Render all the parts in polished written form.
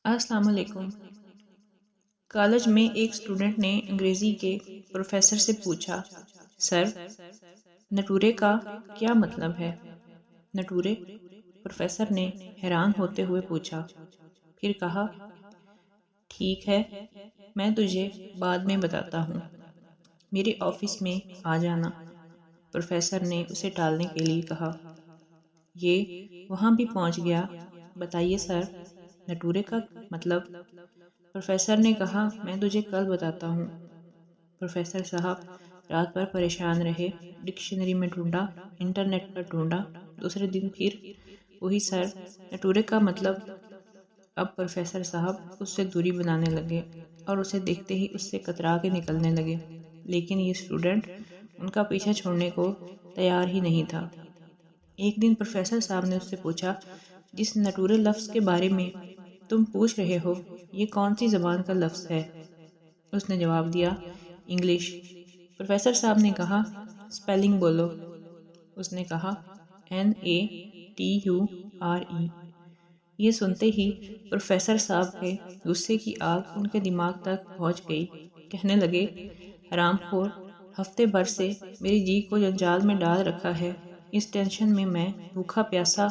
السلام علیکم۔ کالج میں ایک اسٹوڈنٹ نے انگریزی کے پروفیسر سے پوچھا، سر، نٹورے کا کیا مطلب ہے؟ نٹورے؟ پروفیسر نے حیران ہوتے ہوئے پوچھا، پھر کہا، ٹھیک ہے، میں تجھے بعد میں بتاتا ہوں، میرے آفس میں آ جانا۔ پروفیسر نے اسے ٹالنے کے لیے کہا۔ یہ وہاں بھی پہنچ گیا۔ بتائیے سر، نٹورے کا مطلب؟ پروفیسر نے کہا، میں تجھے کل بتاتا ہوں۔ پروفیسر صاحب رات بھر پریشان رہے، ڈکشنری میں ڈھونڈا، انٹرنیٹ پر ڈھونڈا، دوسرے دن پھر وہی سر، نٹورے کا مطلب۔ اب پروفیسر صاحب اس سے دوری بنانے لگے اور اسے دیکھتے ہی اس سے کترا کے نکلنے لگے، لیکن یہ اسٹوڈنٹ ان کا پیچھا چھوڑنے کو تیار ہی نہیں تھا۔ ایک دن پروفیسر صاحب نے اس سے پوچھا، جس نٹورے لفظ کے بارے میں تم پوچھ رہے ہو، یہ کون سی زبان کا لفظ ہے؟ اس نے جواب دیا، انگلش۔ پروفیسر صاحب نے کہا، سپیلنگ بولو۔ اس نے کہا، NATURE۔ یہ سنتے ہی پروفیسر صاحب کے غصے کی آگ ان کے دماغ تک پہنچ گئی۔ کہنے لگے، حرام خور، ہفتے بھر سے میری جی کو جنجال میں ڈال رکھا ہے۔ اس ٹینشن میں بھوکا پیاسا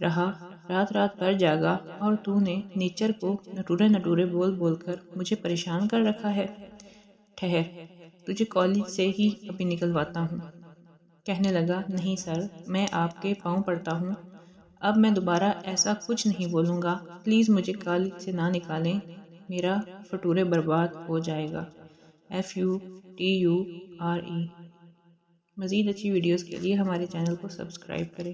رہا، رات رات بھر جاگا، اور تو نے نیچر کو نٹورے نٹورے بول بول کر مجھے پریشان کر رکھا ہے۔ ٹھہر، تجھے کالج سے ہی ابھی نکلواتا ہوں۔ کہنے لگا، نہیں سر، میں آپ کے پاؤں پڑتا ہوں، اب میں دوبارہ ایسا کچھ نہیں بولوں گا، پلیز مجھے کالج سے نہ نکالیں، میرا فٹورے برباد ہو جائے گا۔ FUTURE۔ مزید اچھی ویڈیوز کے لیے ہمارے چینل کو سبسکرائب کریں۔